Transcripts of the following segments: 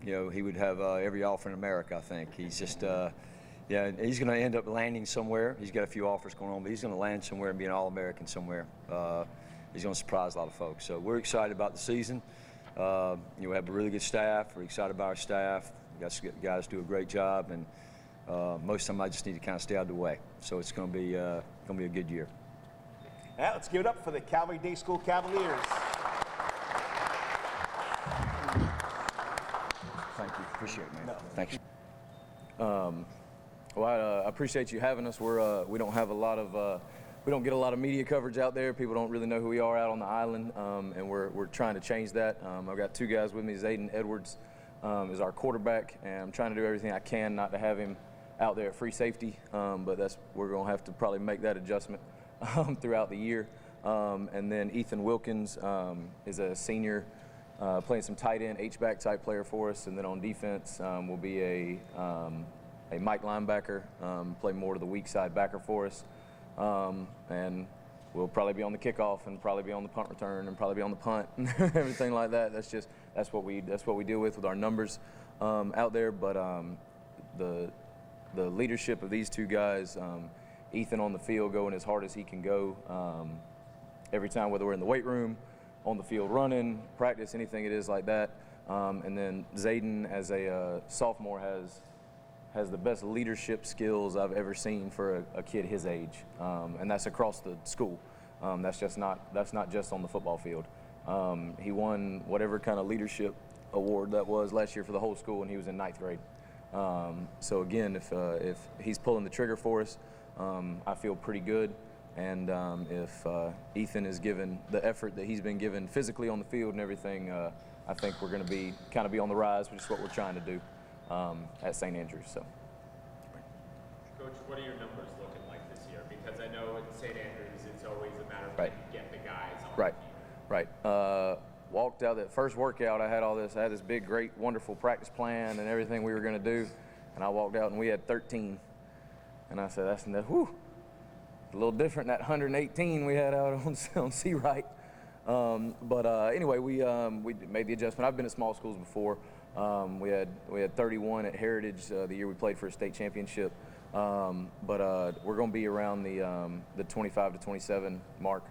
he would have every offer in America, I think. He's just, yeah, he's going to end up landing somewhere. He's got a few offers going on, but he's going to land somewhere and be an All-American somewhere. He's going to surprise a lot of folks. So we're excited about the season. We have a really good staff. We're excited about our staff. Guys do a great job, and most of them I just need to kind of stay out of the way. So it's going to be a good year. Now let's give it up for the Calvary Day School Cavaliers. Thank you. Appreciate it, man. No. Thank you. Well, I appreciate you having us. We don't have a lot of we don't get a lot of media coverage out there. People don't really know who we are out on the island, and we're trying to change that. I've got two guys with me. Zayden Edwards is our quarterback, and I'm trying to do everything I can not to have him out there at free safety, but we're going to have to probably make that adjustment throughout the year. And then Ethan Wilkins is a senior, playing some tight end, H-back type player for us, and then on defense will be a Mike linebacker, play more to the weak side backer for us. And we'll probably be on the kickoff and probably be on the punt return and probably be on the punt and everything like that. That's what we deal with our numbers out there. But the leadership of these two guys, Ethan on the field going as hard as he can go every time, whether we're in the weight room, on the field running, practice, anything it is like that. And then Zayden, as a sophomore, has the best leadership skills I've ever seen for a kid his age, and that's across the school. That's not just on the football field. He won whatever kind of leadership award that was last year for the whole school, and he was in 9th grade. So again, if he's pulling the trigger for us, I feel pretty good. And if Ethan is given the effort that he's been given physically on the field and everything, I think we're going to be on the rise, which is what we're trying to do at St. Andrews. So, Coach, what are your numbers looking like this year? Because I know at St. Andrews, it's always a matter of right. get the guys on Right, the field. right. Walked out that first workout. I had this big, great, wonderful practice plan and everything we were going to do, and I walked out and we had 13. And I said, that's whew, a little different than that 118 we had out on C. Wright. Anyway, we made the adjustment. I've been at small schools before. We had 31 at Heritage the year we played for a state championship. We're going to be around the 25 to 27 mark.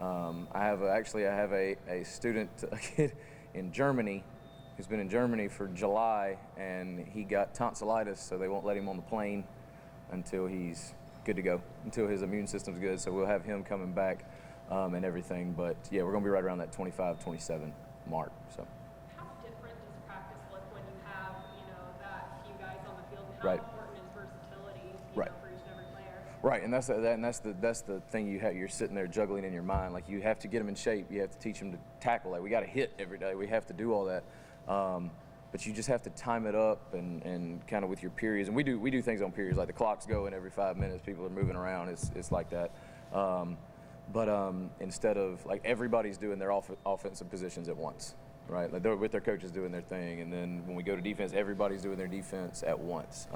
I have a student, a kid in Germany, who's been in Germany for July, and he got tonsillitis, so they won't let him on the plane until he's good to go, until his immune system's good. So we'll have him coming back and everything. But yeah, we're going to be right around that 25, 27 mark. So. How different does practice look when you have, that few guys on the field? How Right. important is versatility, Right. for each and every player? Right, and that's the thing you're sitting there juggling in your mind. Like, you have to get them in shape. You have to teach them to tackle. Like, we got to hit every day. We have to do all that. But you just have to time it up and kind of with your periods. And we do things on periods, like the clock's going every 5 minutes. People are moving around. It's like that. Instead of, like, everybody's doing their offensive positions at once, right? Like, they're with their coaches doing their thing. And then when we go to defense, everybody's doing their defense at once.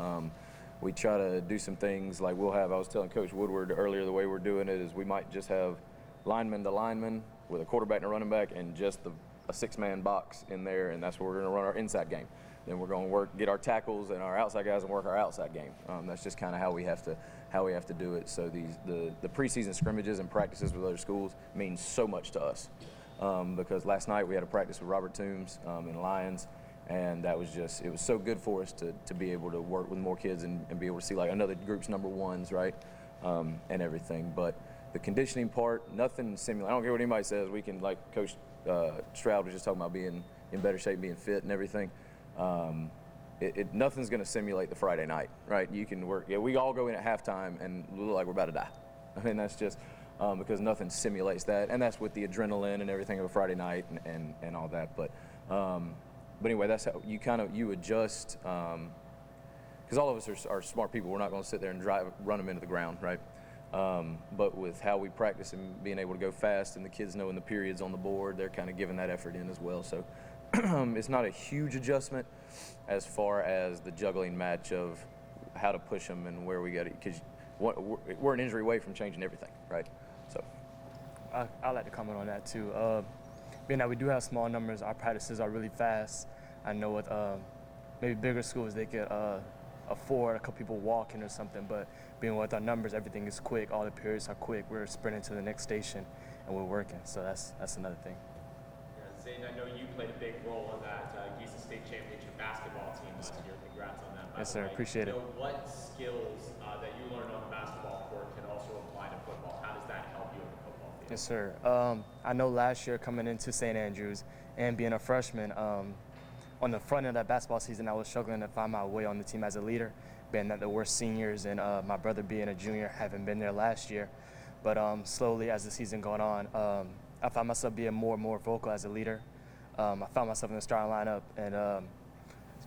We try to do some things like I was telling Coach Woodward earlier, the way we're doing it is we might just have lineman to lineman with a quarterback and a running back and just a 6-man box in there, and that's where we're going to run our inside game. Then we're going to get our tackles and our outside guys and work our outside game. That's just kind of how we have to do it. So the preseason scrimmages and practices with other schools mean so much to us, because last night we had a practice with Robert Toombs in Lions, and it was so good for us to be able to work with more kids and be able to see, like, another group's number ones, right, and everything. But the conditioning part, nothing simulated. I don't care what anybody says. We can, like Coach Stroud was just talking about being in better shape, being fit and everything. Nothing's going to simulate the Friday night, right? You can work. Yeah, we all go in at halftime and look like we're about to die. I mean, that's just because nothing simulates that, and that's with the adrenaline and everything of a Friday night and all that. But anyway, that's how you adjust. Because all of us are smart people. We're not going to sit there and run them into the ground, right? But with how we practice and being able to go fast, and the kids knowing the periods on the board, they're kind of giving that effort in as well. So it's not a huge adjustment as far as the juggling match of how to push them and where we got it, because we're an injury away from changing everything, right? So I'd like to comment on that too. Being that we do have small numbers, our practices are really fast. I know with maybe bigger schools, they could afford a couple people walking or something, but being with our numbers, everything is quick. All the periods are quick. We're sprinting to the next station, and we're working. So that's another thing. Yeah, Zayden, I know you played a big role in that Giza State Championship basketball team last year. Congrats on that. Yes, sir. Appreciate it. What skills that you learned on the basketball court can also apply to football? How does that help you in the football field? Yes, sir. I know last year coming into St. Andrews and being a freshman, on the front end of that basketball season, I was struggling to find my way on the team as a leader, being that there were seniors and my brother being a junior, having been there last year. But slowly as the season going on, I found myself being more and more vocal as a leader. I found myself in the starting lineup and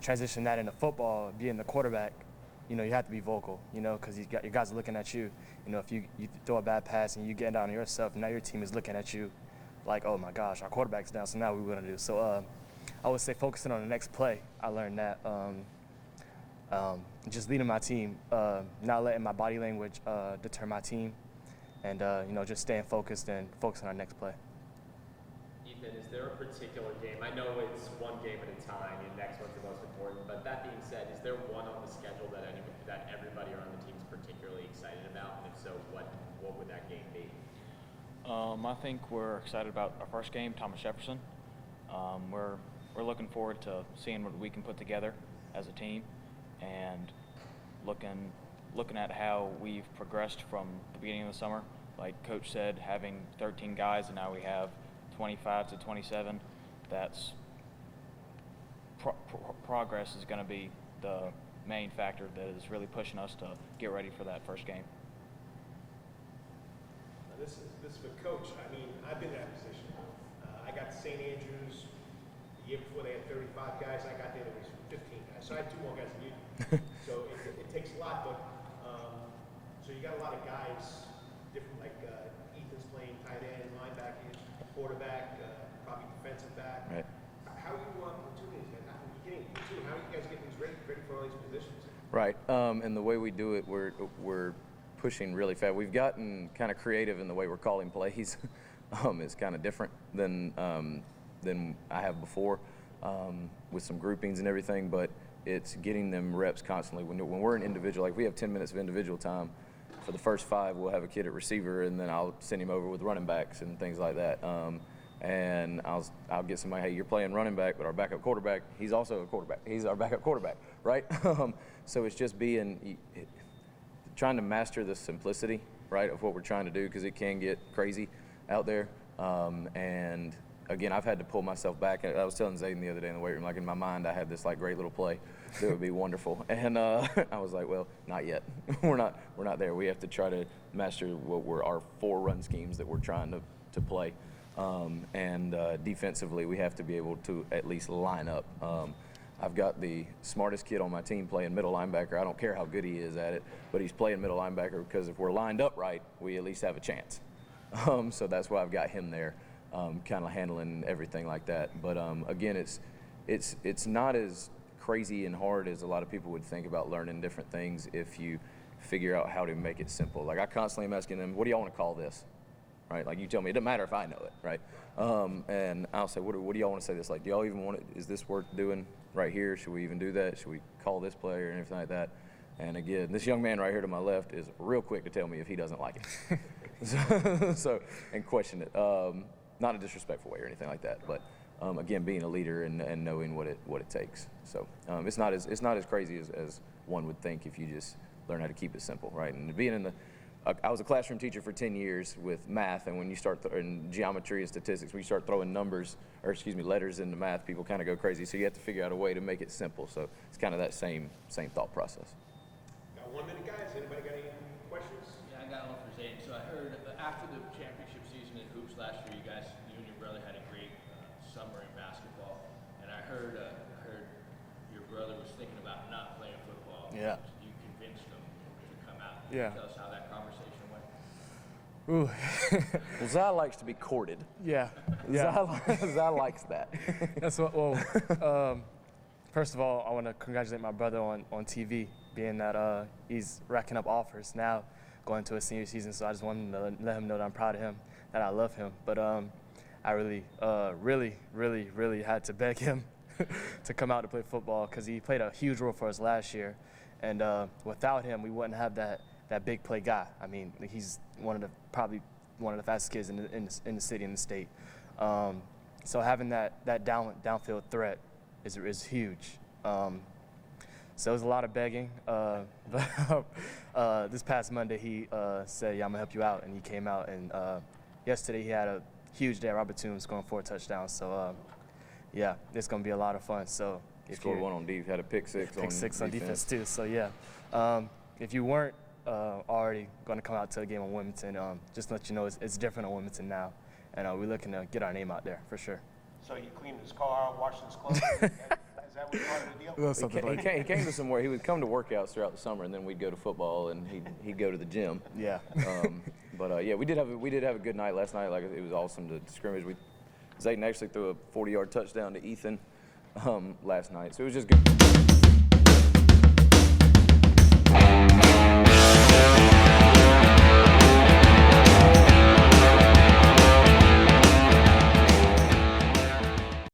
transition that into football, being the quarterback. You know, you have to be vocal, you know, because your guys are looking at you. You know, if you throw a bad pass and you get down on yourself, now your team is looking at you like, oh my gosh, our quarterback's down, so now what are we going to do? So I would say focusing on the next play. I learned that just leading my team, not letting my body language deter my team, and you know, just staying focused and focusing on our next play. Ethan, is there a particular game? I know it's one game at a time, and next one's the most important. But that being said, is there one on the schedule that everybody around the team is particularly excited about? And if so, what would that game be? I think we're excited about our first game, Thomas Jefferson. We're looking forward to seeing what we can put together as a team, and looking at how we've progressed from the beginning of the summer. Like Coach said, having 13 guys and now we have 25 to 27. That's progress is going to be the main factor that is really pushing us to get ready for that first game. This is for Coach. I mean, I've been in that position. I got to St. Andrews the year before they had 35 guys. I got there was 15 guys. So I had 2 more guys than you. So it takes a lot, but so you got a lot of guys, different, like Ethan's playing tight end, linebacker, quarterback, probably defensive back. Right. How are you platooning these guys? How are you guys getting these ready for all these positions? Right, and the way we do it, we're pushing really fast. We've gotten kind of creative in the way we're calling plays. It's kind of different than I have before, with some groupings and everything, but it's getting them reps constantly. When we're in individual, like we have 10 minutes of individual time, for the first 5, we'll have a kid at receiver, and then I'll send him over with running backs and things like that. And I'll get somebody, hey, you're playing running back, but our backup quarterback, he's also a quarterback. He's our backup quarterback, right? So it's just trying to master the simplicity, right, of what we're trying to do, because it can get crazy out there. And again, I've had to pull myself back. I was telling Zayden the other day in the weight room, like in my mind, I had this like great little play that would be wonderful, and I was like, well, not yet. we're not there. We have to try to master what were our 4 run schemes that we're trying to play, and defensively, we have to be able to at least line up. I've got the smartest kid on my team playing middle linebacker. I don't care how good he is at it, but he's playing middle linebacker because if we're lined up right, we at least have a chance. So that's why I've got him there, kind of handling everything like that. But again, it's not as crazy and hard as a lot of people would think about learning different things if you figure out how to make it simple. Like I constantly am asking them, what do y'all want to call this? Right? Like you tell me, it doesn't matter if I know it, right? And I'll say, what do y'all want to say this? Like, do y'all even want it? Is this worth doing right here? Should we even do that? Should we call this player and everything like that? And again, this young man right here to my left is real quick to tell me if he doesn't like it. so and question it. Not a disrespectful way or anything like that, but again, being a leader and knowing what it takes. So it's not as crazy as one would think if you just learn how to keep it simple, right? And being I was a classroom teacher for 10 years with math, and when you start in geometry and statistics, when you start throwing letters into math, people kind of go crazy. So you have to figure out a way to make it simple. So it's kind of that same thought process. Got 1 minute, guys. Anybody got any questions? Yeah, I got one for Zayden. So I heard after the championship season in hoops last year, you and your brother had a great summer in basketball, and I heard your brother was thinking about not playing football. Yeah. You convinced him to come out. Yeah. Tell us how that conversation went. Ooh. Well, Zai likes to be courted. Yeah. Zai likes that. That's what. Well, first of all, I want to congratulate my brother on TV, being that he's racking up offers now, going to a senior season. So I just wanted to let him know that I'm proud of him, that I love him. But I really had to beg him to come out to play football because he played a huge role for us last year. And without him, we wouldn't have that big play guy. I mean, he's probably one of the fastest kids in the city and the state. So having that downfield threat is huge. So it was a lot of begging. But this past Monday, he said, "Yeah, I'm gonna help you out," and he came out. And yesterday, he had a huge day. Robert Toombs scoring 4 touchdowns. So yeah, it's gonna be a lot of fun. So He scored one on defense, had a pick six on defense too. So yeah, if you weren't already going to come out to a game on Wilmington, just to let you know it's different on Wilmington now, and we're looking to get our name out there for sure. So you cleaned his car, washed his clothes. Is that what part of the deal? He came to somewhere. He would come to workouts throughout the summer, and then we'd go to football, and he'd go to the gym. Yeah. But yeah, we did have a good night last night. Like, it was awesome to scrimmage. Zayden actually threw a 40-yard touchdown to Ethan last night, so it was just good.